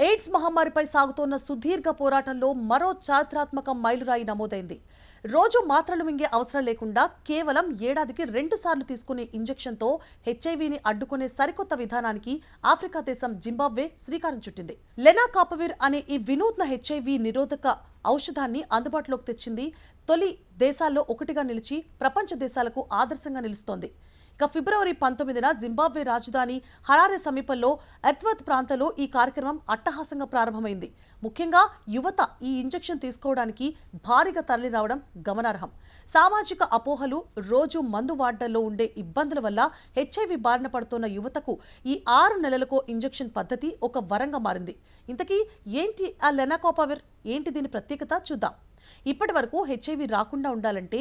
AIDS మహమ్మారిపై సాగుతోన్న సుదీర్ఘ పోరాటంలో మరో చారిత్రాత్మక మైలురాయి నమోదైంది. రోజు మాత్రలు మింగే అవసరం లేకుండా కేవలం ఏడాదికి 2 సార్లు తీసుకునే ఇంజెక్షన్తో హెచ్ఐవీని అడ్డుకునే సరికొత్త విధానానికి ఆఫ్రికా దేశం జింబాబ్వే శ్రీకారం చుట్టింది. లెనాకాపవిర్ అనే ఈ వినూత్న హెచ్ఐవీ నిరోధక ఔషధాన్ని అందుబాటులోకి తెచ్చింది. తొలి దేశాల్లో ఒకటిగా నిలిచి ప్రపంచ దేశాలకు ఆదర్శంగా నిలుస్తోంది. ఇక ఫిబ్రవరి 19న జింబాబ్వే రాజధాని హరారే సమీపంలో ఎత్వర్త్ ప్రాంతంలో ఈ కార్యక్రమం అట్టహాసంగా ప్రారంభమైంది. ముఖ్యంగా యువత ఈ ఇంజెక్షన్ తీసుకోవడానికి భారీగా తరలి రావడం గమనార్హం. సామాజిక అపోహలు, రోజు మందు వాడడంలో ఉండే ఇబ్బందుల వల్ల హెచ్ఐవి బారిన పడుతున్న యువతకు ఈ 6 నెలలకో ఇంజెక్షన్ పద్ధతి ఒక వరంగా మారింది. ఇంతకీ ఏంటి ఆ లెనాకాపవిర్? ఏంటి దీని ప్రత్యేకత? చూద్దాం. ఇప్పటి వరకు హెచ్ఐవి రాకుండా ఉండాలంటే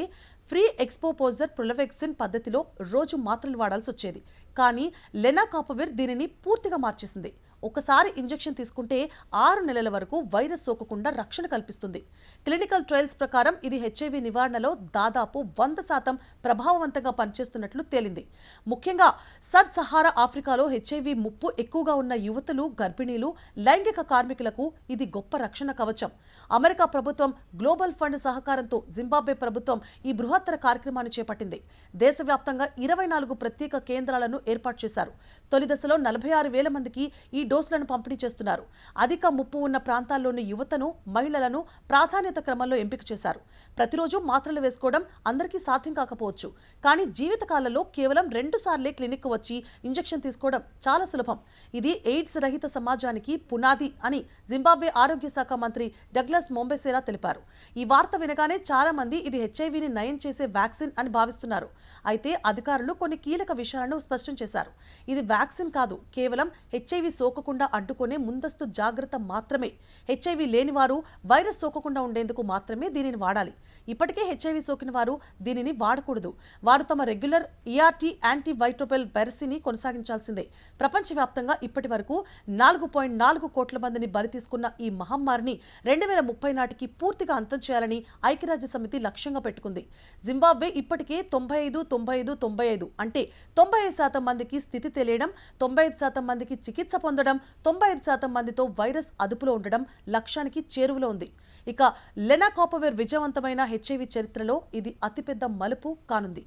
ఫ్రీ ఎక్స్పోపోజర్ ప్రొలవెక్సిన్ పద్ధతిలో రోజు మాత్రలు వాడాల్సి వచ్చేది. కానీ లెనాకాపవిర్ దీనిని పూర్తిగా మార్చేసింది. ఒకసారి ఇంజెక్షన్ తీసుకుంటే 6 నెలల వరకు వైరస్ సోకకుండా రక్షణ కల్పిస్తుంది. క్లినికల్ ట్రయల్స్ ప్రకారం ఇది హెచ్ఐవి నివారణలో దాదాపు 100% ప్రభావవంతంగా పనిచేస్తున్నట్లు తేలింది. ముఖ్యంగా సబ్ సహారా ఆఫ్రికాలో హెచ్ఐవి ముప్పు ఎక్కువగా ఉన్న యువతులు, గర్భిణీలు, లైంగిక కార్మికులకు ఇది గొప్ప రక్షణ కవచం. అమెరికా ప్రభుత్వం గ్లోబల్ ఫండ్ సహకారంతో జింబాబ్వే ప్రభుత్వం ఈ బృహత్తర కార్యక్రమాన్ని చేపట్టింది. దేశవ్యాప్తంగా 24 ప్రత్యేక కేంద్రాలను ఏర్పాటు చేశారు. తొలి దశలో 46,000 మందికి ఈ డోసులను పంపిణీ చేస్తున్నారు. అధిక ముప్పు ఉన్న ప్రాంతాల్లోని యువతను, మహిళలను ప్రాధాన్యత క్రమంలో ఎంపిక చేశారు. ప్రతిరోజు మాత్రలు వేసుకోవడం అందరికీ సాధ్యం కాకపోవచ్చు. కానీ జీవితకాలంలో కేవలం 2 సార్లే క్లినిక్ వచ్చి ఇంజెక్షన్ తీసుకోవడం చాలా సులభం. ఇది ఎయిడ్స్ రహిత సమాజానికి పునాది అని జింబాబ్వే ఆరోగ్య శాఖ మంత్రి డగ్లస్ మొంబెసేరా తెలిపారు. ఈ వార్త వినగానే చాలా మంది ఇది హెచ్ఐవిని నయం చేసే వ్యాక్సిన్ అని భావిస్తున్నారు. అయితే అధికారులు కొన్ని కీలక విషయాలను స్పష్టం చేశారు. ఇది వ్యాక్సిన్ కాదు, కేవలం హెచ్ఐవి సోకకుండా అడ్డుకునే ముందస్తు జాగ్రత్త మాత్రమే. హెచ్ఐవి లేనివారు వైరస్ సోకకుండా ఉండేందుకు మాత్రమే దీనిని వాడాలి. ఇప్పటికే హెచ్ఐవి సోకిన వారు దీనిని వాడకూడదు. వారు తమ రెగ్యులర్ ఈఆర్టీ యాంటీవైట్రోపెల్ వైరస్ని కొనసాగించాల్సిందే. ప్రపంచవ్యాప్తంగా ఇప్పటి వరకు 4.4 కోట్ల మందిని బలి తీసుకున్న ఈ మహమ్మారిని 2030 నాటికి పూర్తిగా అంతం చేయాలని ఐక్యరాజ్య సమితి లక్ష్యంగా పెట్టుకుంది. జింబాబ్వే ఇప్పటికే 95 అంటే 95% మందికి స్థితి తెలియడం, 95% మందికి చికిత్స పొందడం, 95% మందితో వైరస్ అదుపులో ఉండడం లక్ష్యానికి చేరువలో ఉంది. ఇక లెనాకాపవిర్ విజయవంతమైన హెచ్ఐవి చరిత్రలో ఇది అతిపెద్ద మలుపు కానుంది.